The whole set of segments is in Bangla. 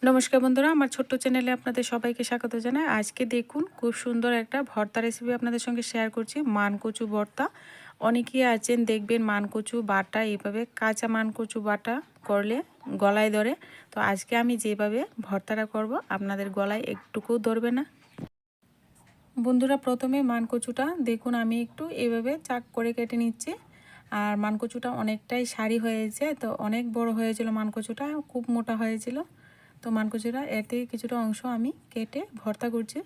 নমস্কার বন্ধুরা, আমার ছোট্ট চ্যানেলে আপনাদের সবাইকে স্বাগত জানাই। আজকে দেখুন খুব সুন্দর একটা ভর্তা রেসিপি আপনাদের সঙ্গে শেয়ার করছি। মানকচু ভর্তা। অনেকেই আছেন দেখবেন মানকচু বাটা এইভাবে কাঁচা মানকচু বাটা করলে গলায় ধরে। তো আজকে আমি যেভাবে ভর্তাটা করব আপনাদের গলায় একটুকুও ধরবে না। বন্ধুরা, প্রথমে মানকচুটা দেখুন আমি একটু এইভাবে চাক করে কেটে নিচ্ছি। আর মানকচুটা অনেকটাই সারি হয়েছে, তো অনেক বড় হয়েছিল মানকচুটা, খুব মোটা হয়েছিল। তো মানকচুটা এর থেকে কিছুটা অংশ আমি কেটে ভর্তা করছি,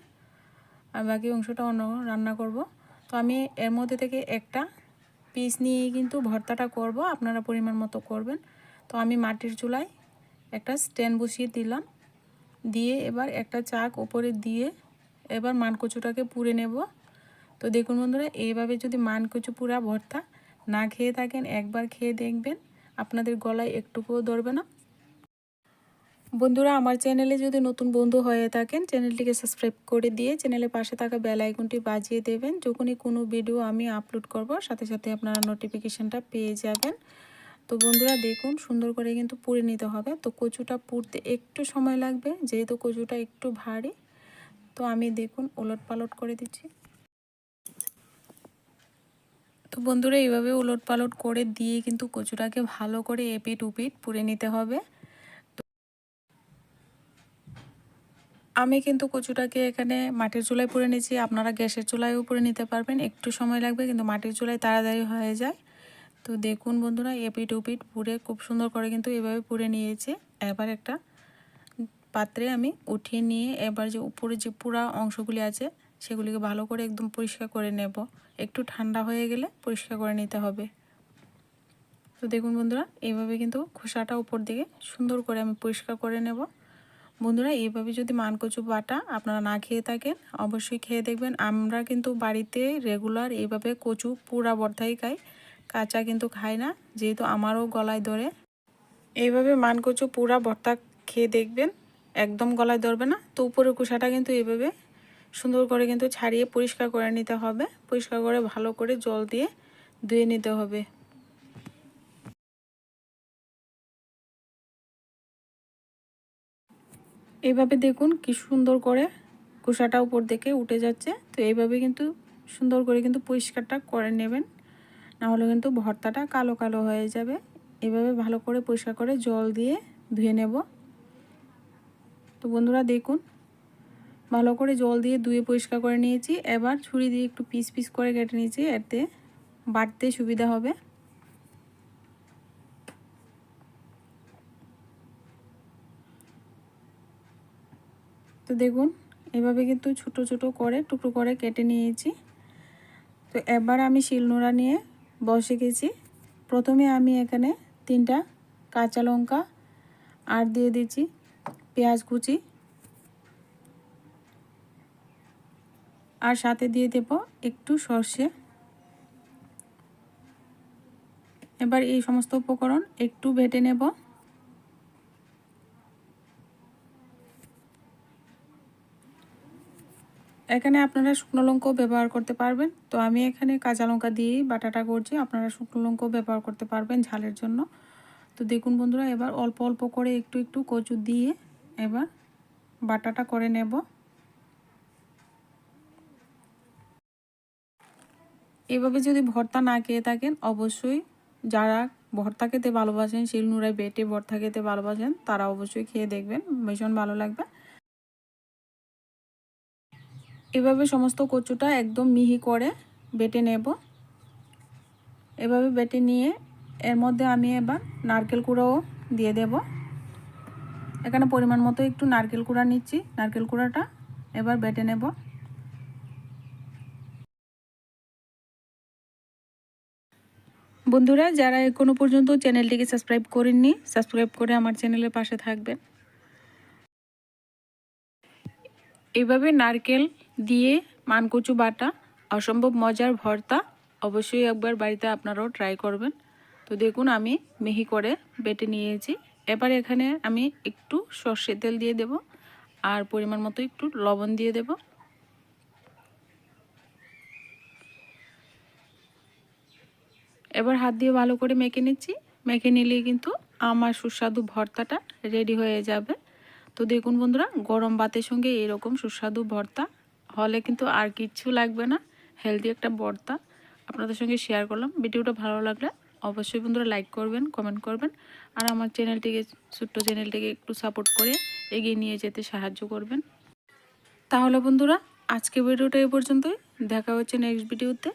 আর বাকি অংশটা অন্য রান্না করব। তো আমি এর মধ্যে থেকে একটা পিস নিয়েই কিন্তু ভর্তাটা করব, আপনারা পরিমাণ মতো করবেন। তো আমি মাটির চুলায় একটা স্ট্যান্ড বসিয়ে দিলাম, দিয়ে এবার একটা চাক উপরে দিয়ে এবার মানকচুটাকে পুড়ে নেব। তো দেখুন বন্ধুরা, এইভাবে যদি মানকচু পুরা ভর্তা না খেয়ে থাকেন একবার খেয়ে দেখবেন, আপনাদের গলায় একটুকুও ধরবে না। বন্ধুরা, আমার চ্যানেলে যদি নতুন বন্ধু হয়ে থাকেন চ্যানেলটিকে সাবস্ক্রাইব করে দিয়ে চ্যানেলের পাশে থাকা বেল আইকনটি বাজিয়ে দেবেন। যখনই কোনো ভিডিও আমি আপলোড করব সাথে সাথে আপনারা নোটিফিকেশানটা পেয়ে যাবেন। তো বন্ধুরা দেখুন সুন্দর করে কিন্তু পুড়ে নিতে হবে। তো কচুটা পুড়তে একটু সময় লাগবে, যেহেতু কচুটা একটু ভারী। তো আমি দেখুন উলট পালট করে দিচ্ছি। তো বন্ধুরা, এইভাবে উলট পালট করে দিয়ে কিন্তু কচুটাকে ভালো করে এপিট উপিট পুড়ে নিতে হবে। আমি কিন্তু কচুটাকে এখানে মাটির চুলায় পুড়ে নিয়েছি, আপনারা গ্যাসের চুলায়ও পুড়ে নিতে পারবেন। একটু সময় লাগবে, কিন্তু মাটির চুলায় তাড়াতাড়ি হয়ে যায়। তো দেখুন বন্ধুরা, এপিট উপিট পুড়ে খুব সুন্দর করে কিন্তু এভাবে পুড়ে নিয়েছে। এবার একটা পাত্রে আমি উঠিয়ে নিয়ে এবার যে উপরে যে পুরা অংশগুলি আছে সেগুলিকে ভালো করে একদম পরিষ্কার করে নেব। একটু ঠান্ডা হয়ে গেলে পরিষ্কার করে নিতে হবে। তো দেখুন বন্ধুরা, এইভাবে কিন্তু খোসাটা উপর দিকে সুন্দর করে আমি পরিষ্কার করে নেব। বন্ধুরা, এইভাবে যদি মানকচু বাটা আপনারা না খেয়ে থাকেন অবশ্যই খেয়ে দেখবেন। আমরা কিন্তু বাড়িতে রেগুলার এইভাবে কচু পুরা ভর্তাই খাই, কাঁচা কিন্তু খাই না, যেহেতু আমারও গলায় ধরে। এইভাবে মানকচু পুরা ভর্তা খেয়ে দেখবেন, একদম গলায় ধরবে না। তো উপরের খোসাটা কিন্তু এইভাবে সুন্দর করে কিন্তু ছাড়িয়ে পরিষ্কার করে নিতে হবে। পরিষ্কার করে ভালো করে জল দিয়ে ধুয়ে নিতে হবে। এইভাবে দেখুন কি সুন্দর করে খোসাটা উপর দিকে উঠে যাচ্ছে। তো এইভাবে কিন্তু সুন্দর করে কিন্তু পরিষ্কারটা করে নেবেন, নাহলে কিন্তু ভর্তাটা কালো কালো হয়ে যাবে। এভাবে ভালো করে পরিষ্কার করে জল দিয়ে ধুয়ে নেব। তো বন্ধুরা দেখুন, ভালো করে জল দিয়ে ধুয়ে পরিষ্কার করে নিয়েছি। এবার ছুরি দিয়ে একটু পিস পিস করে কেটে নিয়েছি, এতে বাটতে সুবিধা হবে। তো দেখুন এভাবে কিন্তু ছোট ছোট করে টুকরো করে কেটে নিয়েছি। তো এবার আমি শিলনোড়া নিয়ে বসে গেছি। প্রথমে আমি এখানে 3টা কাঁচা লঙ্কা আর দিয়ে দিচ্ছি পেঁয়াজ কুচি, আর সাথে দিয়ে দেব একটু সর্ষে। এবার এই সমস্ত উপকরণ একটু বেটে নেব। এখানে আপনারা শুকনো লঙ্কাও ব্যবহার করতে পারবেন, তো আমি এখানে কাঁচা লঙ্কা দিয়েই বাটাটা করছি। আপনারা শুকনো লঙ্কাও ব্যবহার করতে পারবেন ঝালের জন্য। তো দেখুন বন্ধুরা, এবার অল্প অল্প করে একটু একটু কচু দিয়ে এবার বাটাটা করে নেব। এভাবে যদি ভর্তা না খেয়ে থাকেন অবশ্যই যারা ভর্তা খেতে ভালোবাসেন, শিলনোড়ায় বেটে ভর্তা খেতে ভালোবাসেন, তারা অবশ্যই খেয়ে দেখবেন, ভীষণ ভালো লাগবে। এভাবে সমস্ত কচুটা একদম মিহি করে বেটে নেব। এভাবে বেটে নিয়ে এর মধ্যে আমি এবার নারকেল কুড়াও দিয়ে দেব। এখানে পরিমাণ মতো একটু নারকেল কুড়া নিচ্ছি, নারকেল কুড়াটা এবার বেটে নেব। বন্ধুরা, যারা এখনো পর্যন্ত চ্যানেলটিকে সাবস্ক্রাইব করেননি, সাবস্ক্রাইব করে আমার চ্যানেলের পাশে থাকবেন। এভাবে নারকেল দিয়ে মানকচু বাটা অসম্ভব মজার ভর্তা, অবশ্যই একবার বাড়িতে আপনারাও ট্রাই করবেন। তো দেখুন আমি মিহি করে বেটে নিয়েছি। এবার এখানে আমি একটু সর্ষের তেল দিয়ে দেব, আর পরিমাণ মতো একটু লবণ দিয়ে দেব। এবার হাত দিয়ে ভালো করে মেখে নিচ্ছি। মেখে নিলেই কিন্তু আমার সুস্বাদু ভর্তাটা রেডি হয়ে যাবে। তো তো দেখুন বন্ধুরা, গরম ভাতের সঙ্গে এরকম সুস্বাদু ভর্তা হলে কিন্তু আর কিচ্ছু লাগবে না। হেলদি একটা ভর্তা আপনাদের সঙ্গে শেয়ার করলাম। ভিডিওটা ভালো লাগলে অবশ্যই বন্ধুরা লাইক করবেন, কমেন্ট করবেন, আর আমার চ্যানেলটিকে, ছোট্ট চ্যানেলটিকে একটু সাপোর্ট করে এগিয়ে নিয়ে যেতে সাহায্য করবেন। তাহলে বন্ধুরা, আজকে ভিডিওটা এই পর্যন্তই। দেখা হচ্ছে নেক্সট ভিডিওতে।